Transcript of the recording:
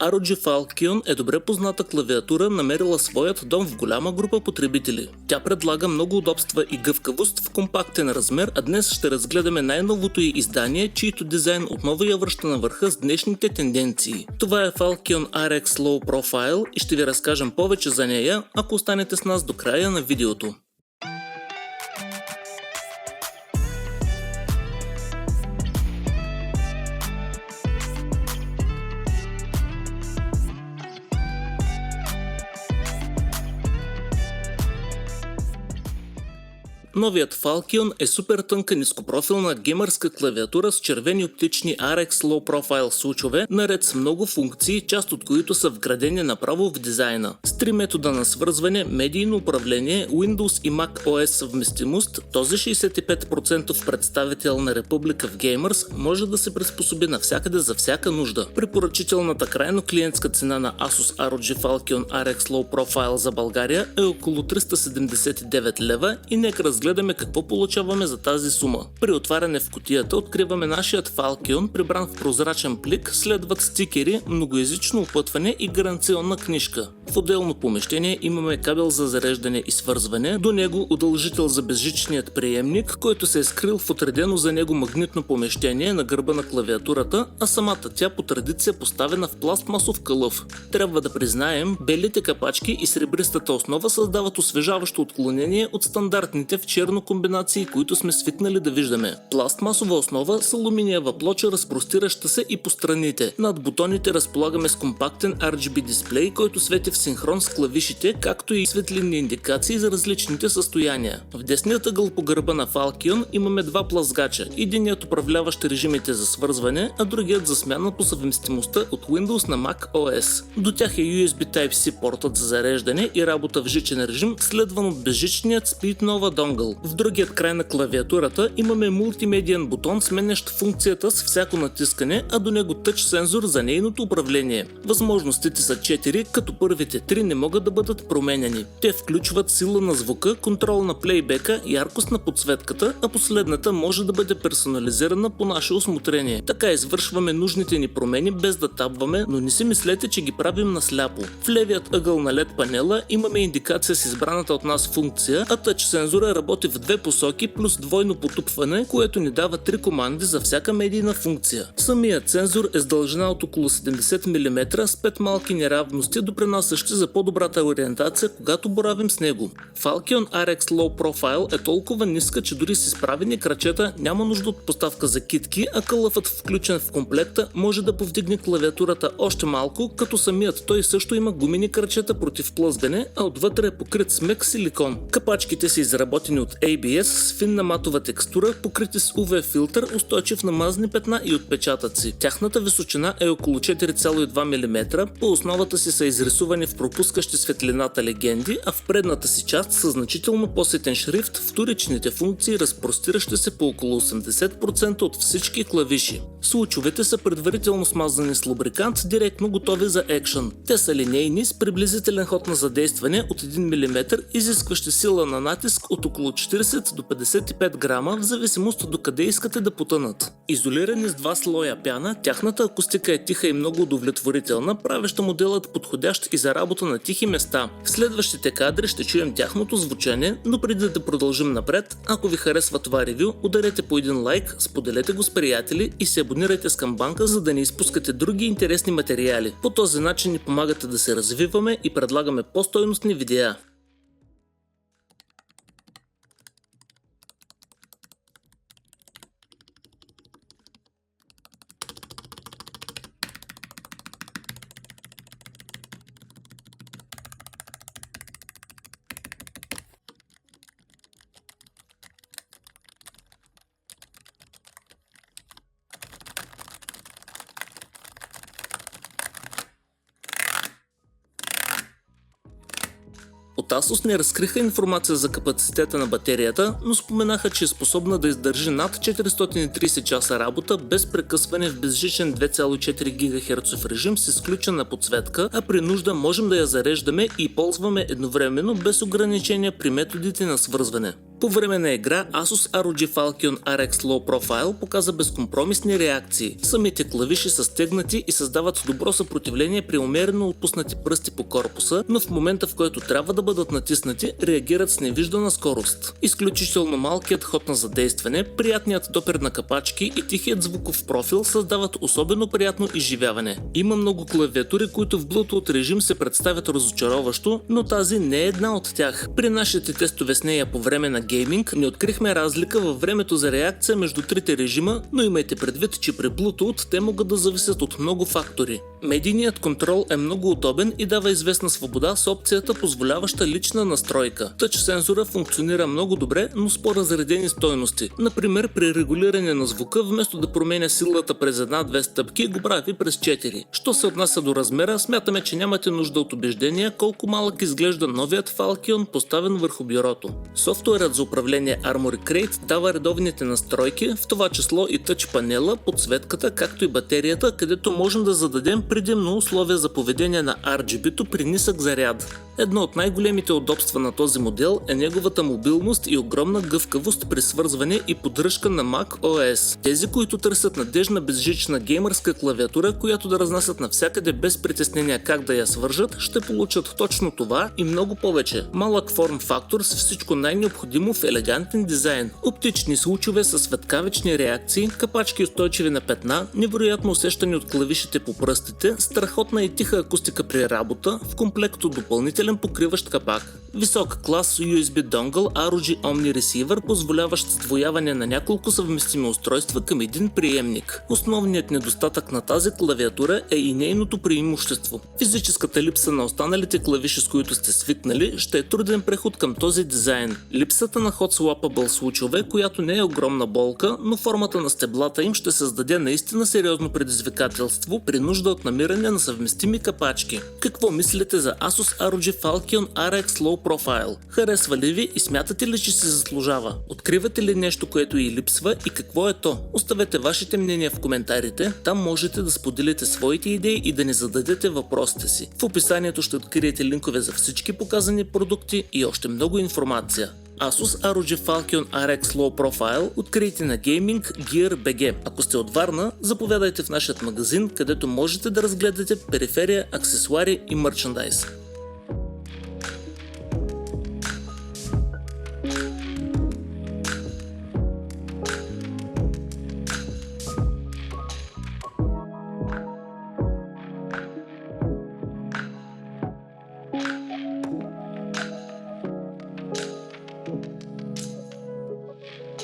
ROG Falcon е добре позната клавиатура, намерила своят дом в голяма група потребители. Тя предлага много удобства и гъвкавост в компактен размер, а днес ще разгледаме най-новото й издание, чийто дизайн отново я връща на върха с днешните тенденции. Това е Falcon RX Low Profile и ще ви разкажем повече за нея, ако останете с нас до края на видеото. Новият Falcon е супер тънка нископрофилна геймърска клавиатура с червени оптични RX Low Profile случове, наред с много функции, част от които са вградени направо в дизайна. С 3 метода на свързване, медийно управление, Windows и Mac OS съвместимост, този 65% представител на Republic of Gamers може да се приспособи навсякъде за всяка нужда. Препоръчителната крайно клиентска цена на Asus ROG Falcon RX Low Profile за България е около 379 лева и нека разгледаме какво получаваме за тази сума. При отваряне в кутията откриваме нашият Falcon, прибран в прозрачен плик, следват стикери, многоезично опътване и гаранционна книжка. В отделно помещение имаме кабел за зареждане и свързване, до него удължител за безжичният приемник, който се е скрил в отредено за него магнитно помещение на гърба на клавиатурата, а самата тя по традиция поставена в пластмасов кълъв. Трябва да признаем, белите капачки и сребристата основа създават освежаващо отклонение от стандартните в черно комбинации, които сме свикнали да виждаме. Пластмасова основа с алуминиева плоча, разпростираща се и по страните. Над бутоните разполагаме с компактен RGB дисплей, който свети в синхрон с клавишите, както и светлинни индикации за различните състояния. В десният ъгъл по гърба на Falcon имаме два плъзгача. Единият управляващ режимите за свързване, а другият за смяна по съвместимостта от Windows на Mac OS. До тях е USB Type-C портът за зареждане и работа в жичен режим, следван от безжичният SpeedNova донгъл. В другият край на клавиатурата имаме мултимедиен бутон, сменящ функцията с всяко натискане, а до него тъч сензор за нейното управление. Възможностите са 4, като първите 3 не могат да бъдат променяни. Те включват сила на звука, контрол на плейбека, яркост на подсветката, а последната може да бъде персонализирана по наше усмотрение. Така извършваме нужните ни промени без да табваме, но не си мислете, че ги правим насляпо. В левият ъгъл на LED панела имаме индикация с избраната от нас функция, а тъч сензора работи в две посоки плюс двойно потупване, което ни дава 3 команди за всяка медийна функция. Самият сензор е с дължина от около 70 мм с 5 малки неравности, допринасящи за по-добрата ориентация, когато боравим с него. Falcon RX Low Profile е толкова ниска, че дори с изправени крачета няма нужда от поставка за китки, а кълъфът, включен в комплекта, може да повдигне клавиатурата още малко, като самият той също има гумени крачета против плъзгане, а отвътре е покрит с мек силикон. Капачките са изработени от ABS с финна матова текстура, покрити с UV филтър, устойчив на мазни петна и отпечатъци. Тяхната височина е около 4,2 мм, по основата си са изрисувани в пропускащи светлината легенди, а в предната си част са значително по-сетен шрифт, вторичните функции разпростиращи се по около 80% от всички клавиши. Случовете са предварително смазани с лубрикант, директно готови за екшън. Те са линейни с приблизителен ход на задействане от 1 мм, изискващи сила на натиск от около 40 до 55 грама, в зависимост до къде искате да потънат. Изолирани с 2 слоя пяна, тяхната акустика е тиха и много удовлетворителна, правеща моделът подходящ и за работа на тихи места. В следващите кадри ще чуем тяхното звучене, но преди да продължим напред, ако ви харесва това ревю, ударете по един лайк, споделете го с приятели и се абонирайте с камбанка, за да не изпускате други интересни материали. По този начин ни помагате да се развиваме и предлагаме по-стойностни видеа. От Asus не разкриха информация за капацитета на батерията, но споменаха, че е способна да издържи над 430 часа работа без прекъсване в безжичен 2,4 ГHz режим с изключена подсветка, а при нужда можем да я зареждаме и ползваме едновременно без ограничения при методите на свързване. По време на игра Asus ROG Falcon RX Low Profile показа безкомпромисни реакции. Самите клавиши са стегнати и създават добро съпротивление при умерено отпуснати пръсти по корпуса, но в момента, в който трябва да бъдат натиснати, реагират с невиждана скорост. Изключително малкият ход на задействане, приятният допир на капачки и тихият звуков профил създават особено приятно изживяване. Има много клавиатури, които в Bluetooth режим се представят разочароващо, но тази не е една от тях. При нашите тестове с нея по време на гейминг не открихме разлика във времето за реакция между трите режима, но имайте предвид, че при Bluetooth те могат да зависят от много фактори. Медийният контрол е много удобен и дава известна свобода с опцията, позволяваща лична настройка. Тъч сензора функционира много добре, но с по-разредени стойности. Например, при регулиране на звука, вместо да променя силата през една-две стъпки, го прави през 4. Що се отнася до размера, смятаме, че нямате нужда от убеждения колко малък изглежда новият Falcon, поставен върху бюрото. Софтуерът за управление Armoury Crate дава редовните настройки, в това число и тъч панела, подсветката, както и батерията, където можем да зададем предимно условия за поведение на RGB-то при нисък заряд. Едно от най-големите удобства на този модел е неговата мобилност и огромна гъвкавост при свързване и поддръжка на Mac OS. Тези, които търсят надежна безжична геймърска клавиатура, която да разнасят навсякъде без притеснения как да я свържат, ще получат точно това и много повече. Малък форм фактор с всичко най-необходимо в елегантен дизайн. Оптични случове с светкавични реакции, капачки устойчиви на петна, невероятно усещани от клавишите по пръстите, страхотна и тиха акустика при работа, в комплект от допълнителен покриващ капак. Висок клас USB донгъл ROG Omni Receiver, позволяващ сдвояване на няколко съвместими устройства към един приемник. Основният недостатък на тази клавиатура е и нейното преимущество. Физическата липса на останалите клавиши, с които сте свикнали, ще е труден преход към този дизайн. Липсата на Hot Swappable случове, която не е огромна болка, но формата на стеблата им ще създаде наистина сериозно предизвикателство при нужда от намиране на съвместими капачки. Какво мислите за Asus ROG Falcon RX Low Profile? Харесва ли ви и смятате ли, че се заслужава? Откривате ли нещо, което и липсва и какво е то? Оставете вашите мнения в коментарите, там можете да споделите своите идеи и да ни зададете въпросите си. В описанието ще откриете линкове за всички показани продукти и още много информация. Asus ROG Falcon RX Low Profile открийте на Gaming Gear BG. Ако сте от Варна, заповядайте в нашия магазин, където можете да разгледате периферия, аксесуари и мерчендайз.